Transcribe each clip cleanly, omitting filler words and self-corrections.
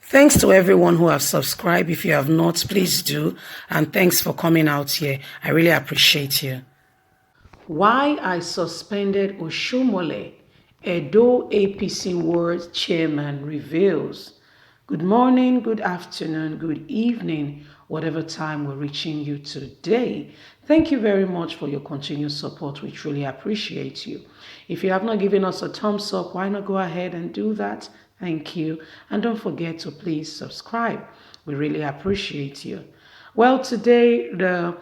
Thanks to everyone who have subscribed. If you have not, please do. And thanks for coming out here. I really appreciate you. Why I suspended Oshiomhole, Edo APC Ward Chairman reveals. Good morning, good afternoon, good evening, whatever time we're reaching you today. Thank you very much for your continued support. We truly appreciate you. If you have not given us a thumbs up, why not go ahead and do that? Thank you. And don't forget to please subscribe. We really appreciate you. Well, today, the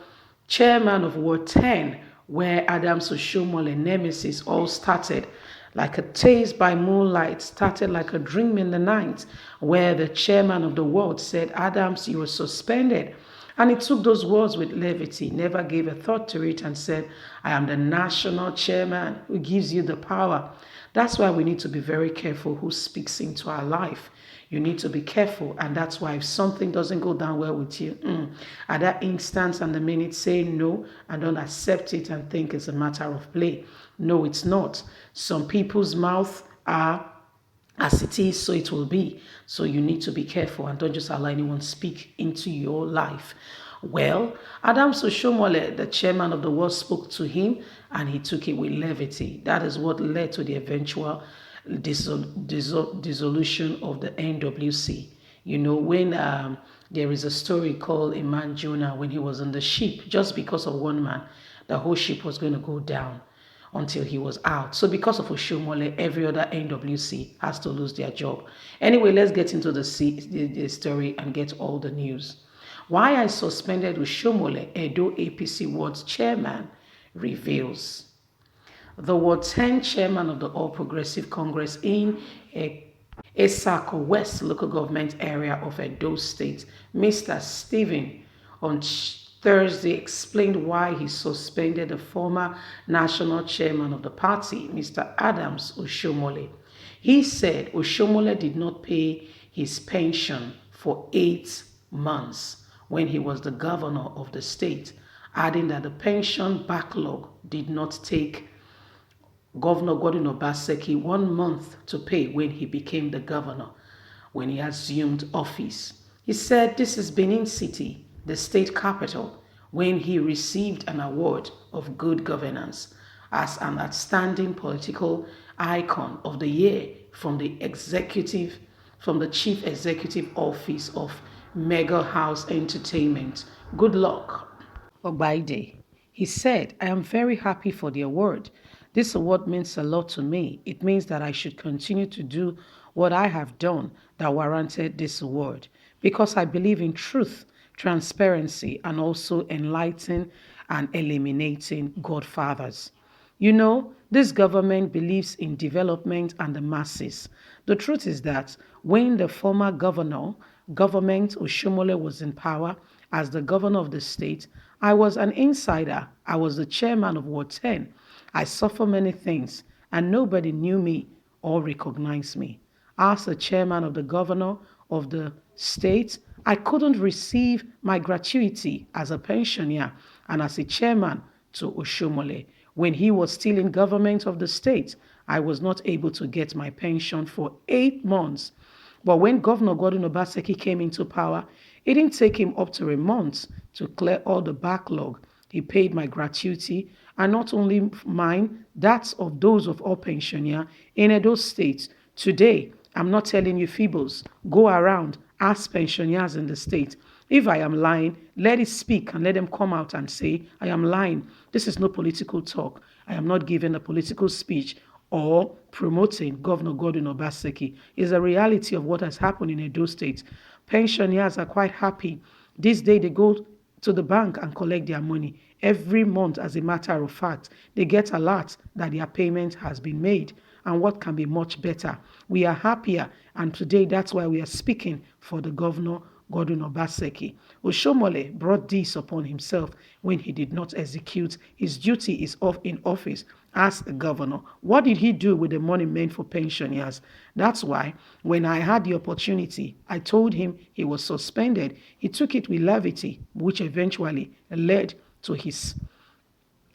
chairman of Ward 10, where Adams Oshiomhole nemesis all started, like a taste by moonlight, started like a dream in the night, where the chairman of the ward said, Adams, you were suspended. And he took those words with levity, never gave a thought to it, and said, I am the national chairman who gives you the power. That's why we need to be very careful who speaks into our life. You need to be careful, and that's why if something doesn't go down well with you, at that instance and the minute, say no and don't accept it and think it's a matter of play. No, it's not. Some people's mouths are as it is, so it will be. So you need to be careful and don't just allow anyone speak into your life. Well, Adams Oshiomhole, the chairman of the ward, spoke to him and he took it with levity. That is what led to the eventual dissolution of the NWC. You know, when there is a story called a man Jonah, when he was on the ship, just because of one man, the whole ship was going to go down until he was out. So because of Oshiomhole, every other NWC has to lose their job. Anyway, let's get into the story and get all the news. Why I suspended Oshiomhole, Edo APC Ward's chairman, reveals. The Ward 10 chairman of the All Progressive Congress in Esako West local government area of Edo State, Mr. Stephen, on Thursday explained why he suspended the former national chairman of the party, Mr. Adams Oshiomhole. He said Oshiomhole did not pay his pension for 8 months when he was the governor of the state, adding that the pension backlog did not take Governor Godwin Obaseki 1 month to pay when he became the governor, when he assumed office. He said this is Benin City, the state capital, when he received an award of good governance as an outstanding political icon of the year from the chief executive office of Mega House Entertainment. Good luck, Ogbaide. He said, I am very happy for the award. This award means a lot to me. It means that I should continue to do what I have done that warranted this award, because I believe in truth, transparency, and also enlightening and eliminating godfathers. You know, this government believes in development and the masses. The truth is that when the former government Oshiomhole was in power as the governor of the state, I was an insider. I was the chairman of Ward 10. I suffer many things, and nobody knew me or recognized me. As the chairman of the governor of the state, I couldn't receive my gratuity as a pensioner and as a chairman to Oshiomhole. When he was still in government of the state, I was not able to get my pension for 8 months. But when Governor Godwin Obaseki came into power, it didn't take him up to a month to clear all the backlog. He paid my gratuity, and not only mine, that's of those of all pensioners in Edo State. Today, I'm not telling you fables. Go around, ask pensioners in the state. If I am lying, let it speak and let them come out and say, I am lying. This is no political talk. I am not giving a political speech or promoting Governor Godwin Obaseki. It's a reality of what has happened in Edo State. Pensioners are quite happy. This day they go to the bank and collect their money. Every month, as a matter of fact, they get a lot that their payment has been made. And what can be much better? We are happier, and today that's why we are speaking for the governor, Godwin Obaseki. Oshiomhole brought this upon himself when he did not execute his duty in office as a governor. What did he do with the money meant for pensioners? That's why when I had the opportunity, I told him he was suspended. He took it with levity, which eventually led to his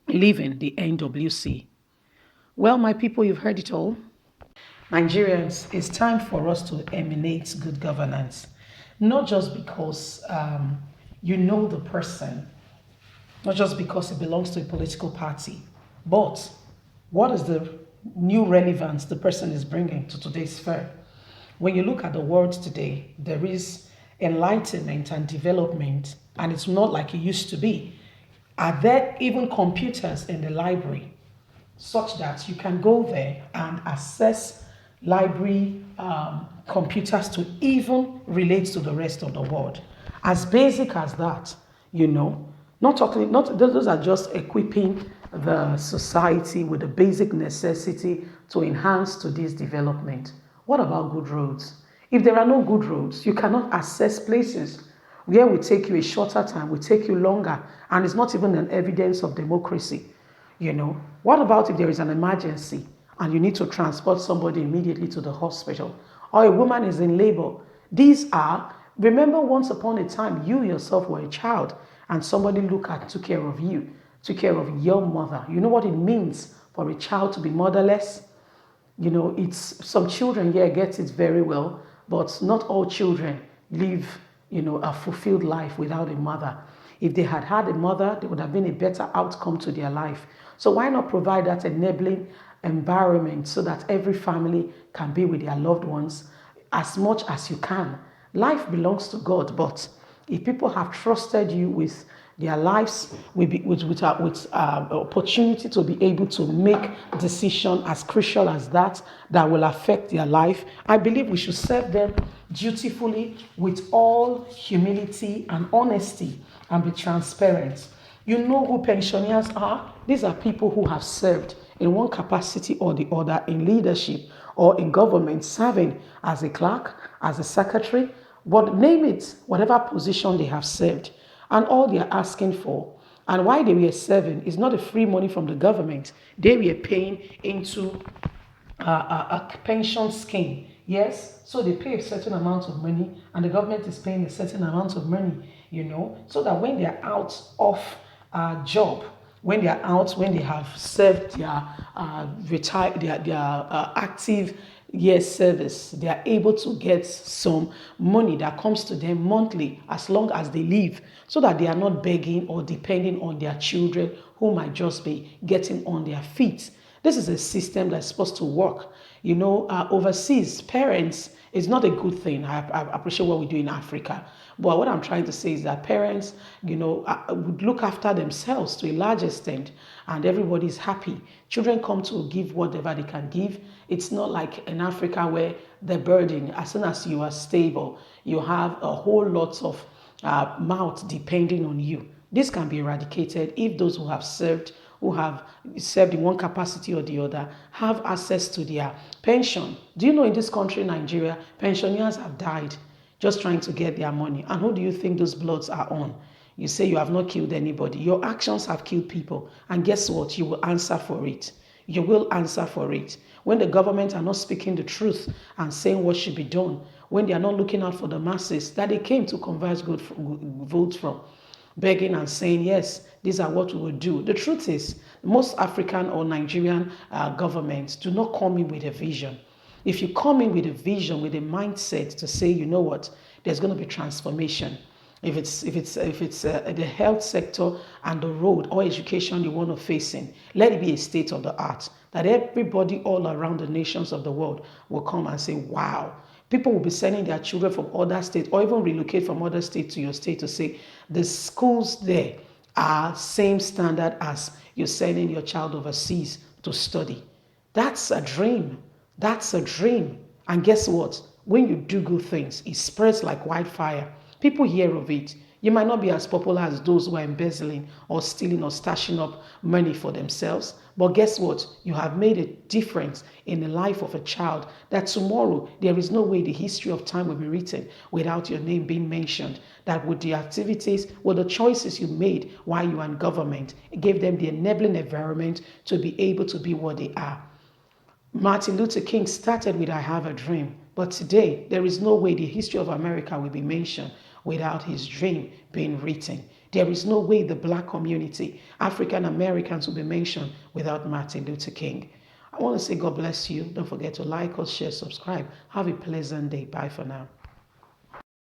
leaving the NWC. Well, my people, you've heard it all. Nigerians, it's time for us to emanate good governance, not just because you know the person, not just because it belongs to a political party, but what is the new relevance the person is bringing to today's fair? When you look at the world today, there is enlightenment and development, and it's not like it used to be. Are there even computers in the library such that you can go there and access library computers to even relate to the rest of the world? As basic as that, you know, not talking, not those are just equipping the society with the basic necessity to enhance to this development. What about good roads? If there are no good roads, you cannot access places where will take you a shorter time, will take you longer, and it's not even an evidence of democracy. You know, what about if there is an emergency and you need to transport somebody immediately to the hospital, or a woman is in labor? These are, remember, once upon a time, you yourself were a child and somebody took care of you, took care of your mother. You know what it means for a child to be motherless? You know, it's some children, yeah, get it very well, but not all children live, you know, a fulfilled life without a mother. If they had had a mother, there would have been a better outcome to their life. So why not provide that enabling environment so that every family can be with their loved ones as much as you can? Life belongs to God, but if people have trusted you with their lives, with opportunity to be able to make decision as crucial as that, that will affect their life, I believe we should serve them dutifully with all humility and honesty and be transparent. You know who pensioners are? These are people who have served in one capacity or the other in leadership or in government, serving as a clerk, as a secretary, but name it, whatever position they have served. And all they are asking for, and why they were serving, is not a free money from the government. They were paying into a pension scheme. Yes, so they pay a certain amount of money, and the government is paying a certain amount of money, you know, so that when they're out of job, when they're out, when they have served their active year service, they are able to get some money that comes to them monthly as long as they live, so that they are not begging or depending on their children who might just be getting on their feet. This is a system that's supposed to work. You know, overseas, parents, it's not a good thing. I appreciate what we do in Africa. But what I'm trying to say is that parents, you know, would look after themselves to a large extent, and everybody's happy. Children come to give whatever they can give. It's not like in Africa where the burden, as soon as you are stable, you have a whole lot of mouth depending on you. This can be eradicated if those who have served in one capacity or the other, have access to their pension. Do you know in this country, Nigeria, pensioners have died just trying to get their money? And who do you think those bloods are on? You say you have not killed anybody. Your actions have killed people. And guess what? You will answer for it. You will answer for it. When the government are not speaking the truth and saying what should be done, when they are not looking out for the masses that they came to converge good votes from, begging and saying, yes, these are what we will do. The truth is, most African or Nigerian governments do not come in with a vision. If you come in with a vision, with a mindset to say, you know what, there's going to be transformation. If it's the health sector and the road or education you want to face in, let it be a state of the art that everybody all around the nations of the world will come and say, wow. People will be sending their children from other states or even relocate from other states to your state to say the schools there are same standard as you're sending your child overseas to study. That's a dream. That's a dream. And guess what? When you do good things, it spreads like wildfire. People hear of it. You might not be as popular as those who are embezzling or stealing or stashing up money for themselves. But guess what? You have made a difference in the life of a child that tomorrow there is no way the history of time will be written without your name being mentioned. That with the activities, with the choices you made while you were in government, it gave them the enabling environment to be able to be what they are. Martin Luther King started with I have a dream. But today, there is no way the history of America will be mentioned without his dream being written. There is no way the black community, African Americans, will be mentioned without Martin Luther King. I want to say God bless you. Don't forget to like us, share, subscribe. Have a pleasant day. Bye for now.